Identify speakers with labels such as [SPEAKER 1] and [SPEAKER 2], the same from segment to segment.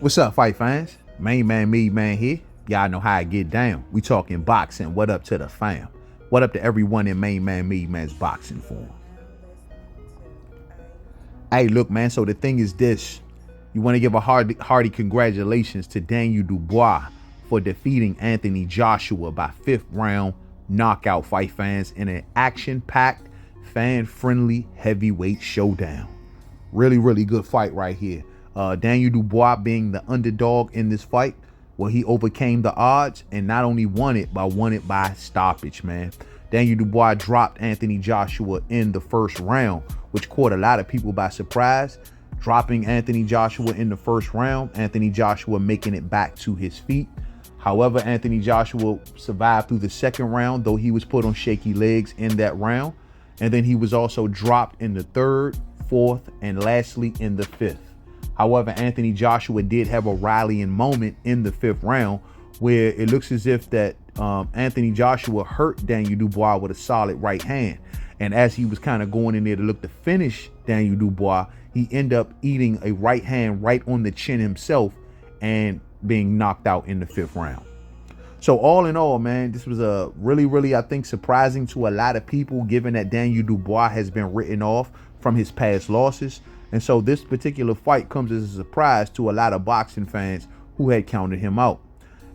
[SPEAKER 1] What's up, fight fans? Mainman Mademan here. Y'all know how I get down. We talking boxing. What up to the fam? What up to everyone in Mainman Mademan's boxing form? Hey, look, man. So the thing is this: you want to give a hearty congratulations to Daniel Dubois for defeating Anthony Joshua by 5th round knockout, fight fans, in an action-packed, fan-friendly heavyweight showdown. Really good fight right here. Daniel Dubois being the underdog in this fight, well, he overcame the odds and not only won it, but won it by stoppage, man. Daniel Dubois dropped Anthony Joshua in the first round, which caught a lot of people by surprise. Dropping Anthony Joshua in the first round, Anthony Joshua making it back to his feet. However, Anthony Joshua survived through the second round, though he was put on shaky legs in that round. And then he was also dropped in the third, fourth, and lastly in the fifth. However, Anthony Joshua did have a rallying moment in the 5th round where it looks as if that Anthony Joshua hurt Daniel Dubois with a solid right hand. And as he was kind of going in there to look to finish Daniel Dubois, he ended up eating a right hand right on the chin himself and being knocked out in the 5th round. So all in all, man, this was a really, I think, surprising to a lot of people, given that Daniel Dubois has been written off from his past losses. And so this particular fight comes as a surprise to a lot of boxing fans who had counted him out.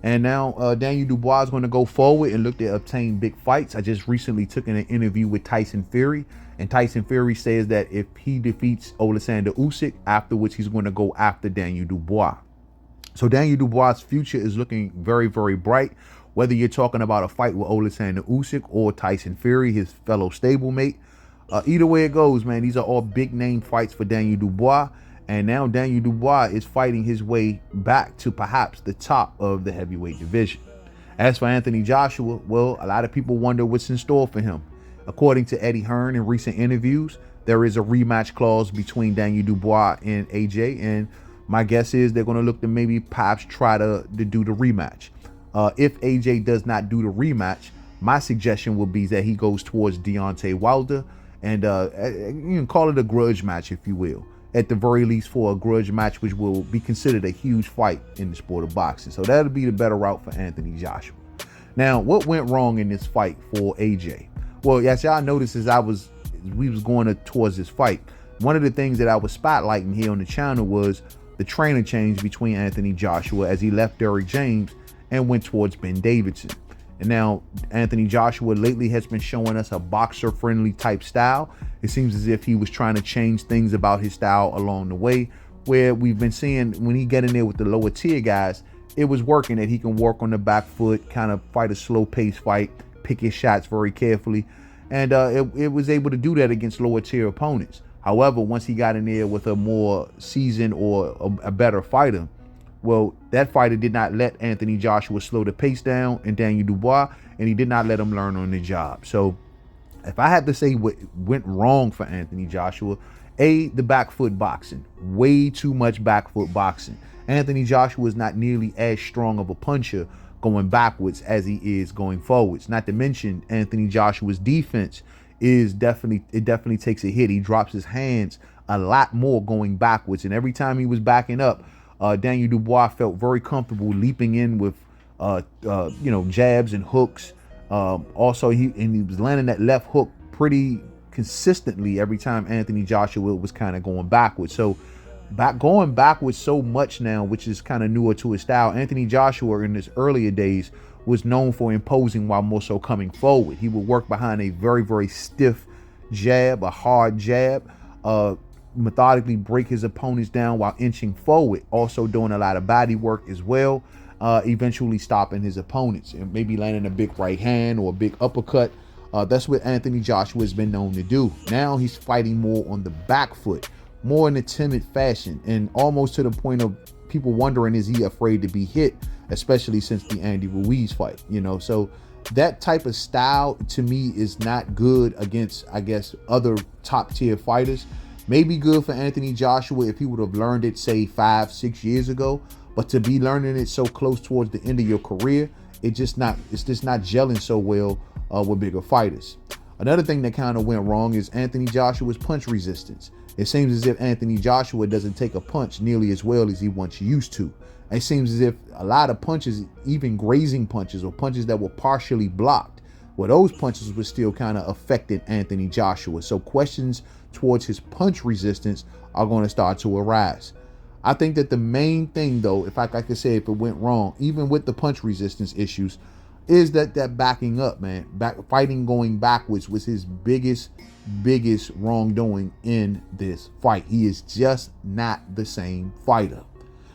[SPEAKER 1] And now Daniel Dubois is going to go forward and look to obtain big fights. I just recently took an interview with Tyson Fury, and Tyson Fury says that if he defeats Oleksandr Usyk, afterwards he's going to go after Daniel Dubois. So Daniel Dubois' future is looking very bright. Whether you're talking about a fight with Oleksandr Usyk or Tyson Fury, his fellow stablemate, either way it goes, man, these are all big name fights for Daniel Dubois. And now Daniel Dubois is fighting his way back to perhaps the top of the heavyweight division. As for Anthony Joshua, well, a lot of people wonder what's in store for him. According to Eddie Hearn in recent interviews, there is a rematch clause between Daniel Dubois and AJ. And my guess is they're going to look to maybe perhaps try to do the rematch. If AJ does not do the rematch, my suggestion would be that he goes towards Deontay Wilder. And you can call it a grudge match, if you will. At the very least, for a grudge match, which will be considered a huge fight in the sport of boxing. So that'll be the better route for Anthony Joshua. Now, what went wrong in this fight for AJ? Well, as y'all noticed, as we was going towards this fight, one of the things that I was spotlighting here on the channel was the trainer change between Anthony Joshua as he left Derrick James and went towards Ben Davidson. And now Anthony Joshua lately has been showing us a boxer-friendly type style. It seems as if he was trying to change things about his style along the way, where we've been seeing when he get in there with the lower tier guys, it was working that he can work on the back foot, kind of fight a slow-paced fight, pick his shots very carefully. And it was able to do that against lower tier opponents. However, once he got in there with a more seasoned or a better fighter, well, that fighter did not let Anthony Joshua slow the pace down in Daniel Dubois, and he did not let him learn on the job. So if I had to say what went wrong for Anthony Joshua, the back foot boxing. Way too much back foot boxing. Anthony Joshua is not nearly as strong of a puncher going backwards as he is going forwards. Not to mention Anthony Joshua's defense definitely takes a hit. He drops his hands a lot more going backwards, and every time he was backing up, Daniel Dubois felt very comfortable leaping in with jabs and hooks. Also, he was landing that left hook pretty consistently every time Anthony Joshua was kind of going backwards. So going backwards so much now, which is kind of newer to his style. Anthony Joshua in his earlier days was known for imposing while more so coming forward. He would work behind a very stiff jab, a hard jab, methodically break his opponents down while inching forward, also doing a lot of body work as well, eventually stopping his opponents and maybe landing a big right hand or a big uppercut. That's what Anthony Joshua has been known to do. Now he's fighting more on the back foot, more in a timid fashion, and almost to the point of people wondering, is he afraid to be hit, especially since the Andy Ruiz fight, So that type of style to me is not good against, I guess, other top tier fighters. Maybe good for Anthony Joshua if he would have learned it, say 5-6 years ago, but to be learning it so close towards the end of your career, it's just not gelling so well with bigger fighters. Another thing that kind of went wrong is Anthony Joshua's punch resistance. It seems as if Anthony Joshua doesn't take a punch nearly as well as he once used to. It seems as if a lot of punches, even grazing punches or punches that were partially blocked, well, those punches were still kind of affecting Anthony Joshua. So questions towards his punch resistance are going to start to arise. I think that the main thing, though, if I could say if it went wrong, even with the punch resistance issues, is that backing up, man. Fighting going backwards was his biggest wrongdoing in this fight. He is just not the same fighter.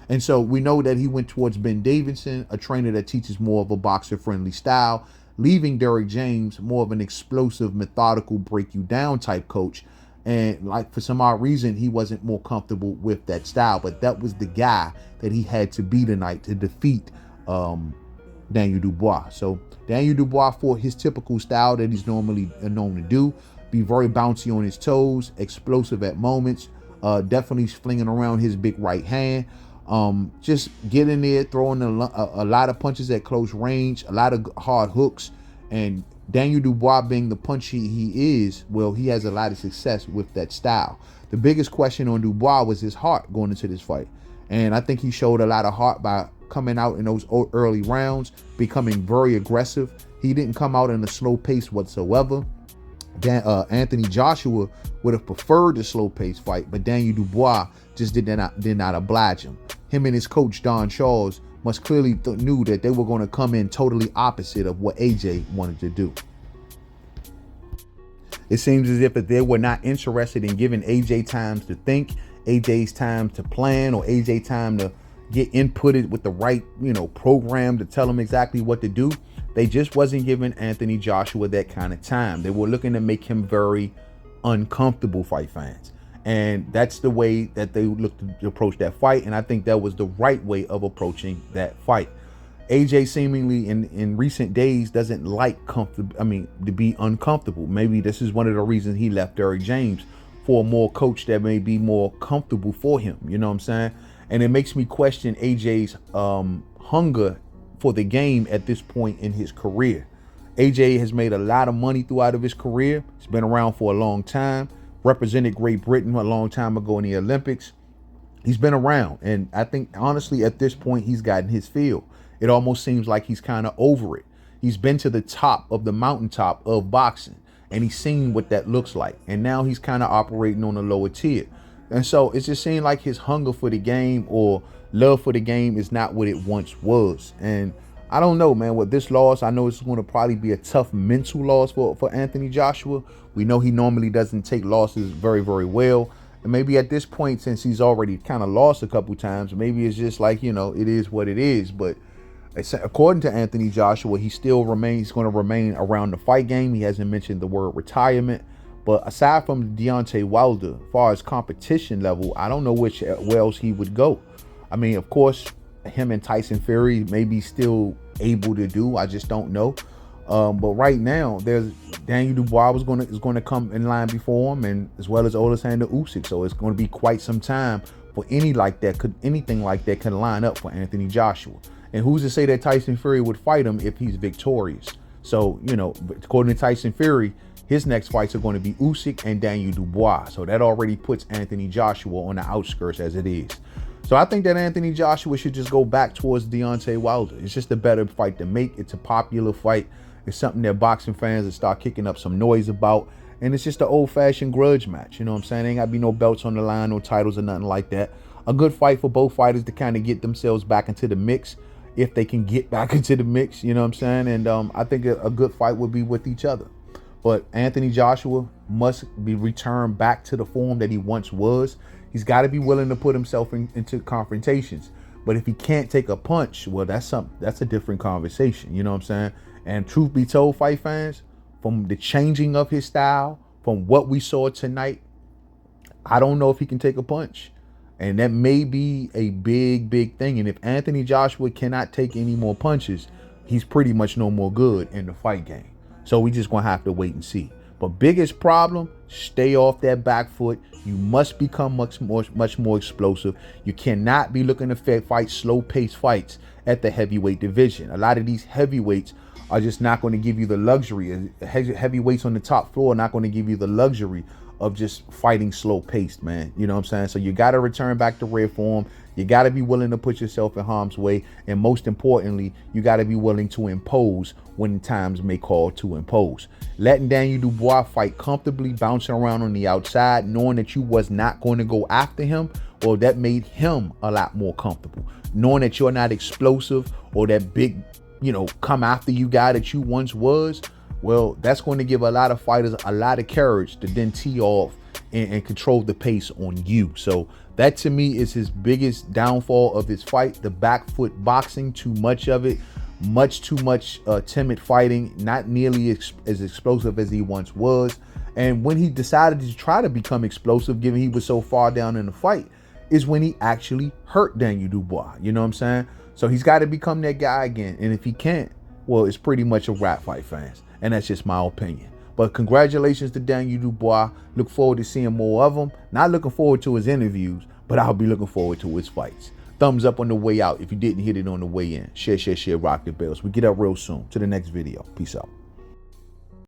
[SPEAKER 1] And so we know that he went towards Ben Davidson, a trainer that teaches more of a boxer-friendly style, leaving Derrick James more of an explosive, methodical, break-you-down type coach. And like for some odd reason, he wasn't more comfortable with that style. But that was the guy that he had to be tonight to defeat Daniel Dubois. So Daniel Dubois, for his typical style that he's normally known to do, be very bouncy on his toes, explosive at moments, definitely flinging around his big right hand. Just get in there, throwing a lot of punches at close range, a lot of hard hooks. And Daniel Dubois, being the punchy he is, well, he has a lot of success with that style. The biggest question on Dubois was his heart going into this fight. And I think he showed a lot of heart by coming out in those early rounds, becoming very aggressive. He didn't come out in a slow pace whatsoever. Anthony Joshua would have preferred the slow-paced fight, but Daniel Dubois just did not oblige him. Him and his coach, Don Charles, must clearly knew that they were going to come in totally opposite of what AJ wanted to do. It seems as if they were not interested in giving AJ time to think, AJ's time to plan, or AJ time to get inputted with the right, program to tell him exactly what to do. They just wasn't giving Anthony Joshua that kind of time. They were looking to make him very uncomfortable, fight fans. And that's the way that they looked to approach that fight. And I think that was the right way of approaching that fight. AJ seemingly in recent days doesn't like to be uncomfortable. Maybe this is one of the reasons he left Derrick James for a more coach that may be more comfortable for him. You know what I'm saying? And it makes me question AJ's hunger for the game at this point in his career. AJ has made a lot of money throughout of his career. He's been around for a long time, represented Great Britain a long time ago in the Olympics. He's been around, and I think honestly at this point he's gotten his feel. It almost seems like he's kind of over it. He's been to the top of the mountaintop of boxing, and he's seen what that looks like, and now he's kind of operating on a lower tier. And so it's just seeing like his hunger for the game or love for the game is not what it once was. And I don't know, man, with this loss, I know it's going to probably be a tough mental loss for Anthony Joshua. We know he normally doesn't take losses very, very well. And maybe at this point, since he's already kind of lost a couple times, maybe it's just like, it is what it is. But according to Anthony Joshua, he's going to remain around the fight game. He hasn't mentioned the word retirement. But aside from Deontay Wilder, as far as competition level, I don't know where else he would go. I mean, of course, him and Tyson Fury may be still able to do. I just don't know. But right now, there's Daniel Dubois is going to come in line before him, and as well as Alexander Usyk. So it's going to be quite some time for anything like that could line up for Anthony Joshua. And who's to say that Tyson Fury would fight him if he's victorious? So according to Tyson Fury, his next fights are going to be Usyk and Daniel Dubois. So that already puts Anthony Joshua on the outskirts as it is. So I think that Anthony Joshua should just go back towards Deontay Wilder. It's just a better fight to make. It's a popular fight. It's something that boxing fans will start kicking up some noise about. And it's just an old-fashioned grudge match. You know what I'm saying? Ain't got to be no belts on the line, no titles or nothing like that. A good fight for both fighters to kind of get themselves back into the mix, if they can get back into the mix. You know what I'm saying? And I think a good fight would be with each other. But Anthony Joshua must be returned back to the form that he once was. He's got to be willing to put himself into confrontations. But if he can't take a punch, well, that's a different conversation. You know what I'm saying? And truth be told, fight fans, from the changing of his style, from what we saw tonight, I don't know if he can take a punch. And that may be a big, big thing. And if Anthony Joshua cannot take any more punches, he's pretty much no more good in the fight game. So we just going to have to wait and see. But biggest problem, stay off that back foot. You must become much more explosive. You cannot be looking to fight slow-paced fights at the heavyweight division. A lot of these heavyweights are just not going to give you the luxury. Heavyweights on the top floor are not going to give you the luxury of just fighting slow paced, man. You know what I'm saying? So you got to return back to rare form. You got to be willing to put yourself in harm's way. And most importantly, you got to be willing to impose when times may call to impose. Letting Daniel Dubois fight comfortably, bouncing around on the outside, knowing that you was not going to go after him, well, that made him a lot more comfortable. Knowing that you're not explosive or that big, come after you guy that you once was, well, that's going to give a lot of fighters a lot of courage to then tee off and control the pace on you. So that to me is his biggest downfall of his fight. The back foot boxing, too much of it, much too much timid fighting, not nearly as explosive as he once was. And when he decided to try to become explosive, given he was so far down in the fight, is when he actually hurt Daniel Dubois. You know what I'm saying? So he's got to become that guy again. And if he can't, well, it's pretty much a wrap, fight fans. And that's just my opinion. But congratulations to Daniel Dubois. Look forward to seeing more of him. Not looking forward to his interviews, but I'll be looking forward to his fights. Thumbs up on the way out if you didn't hit it on the way in. Share, rock the bells. We get up real soon. To the next video. Peace out.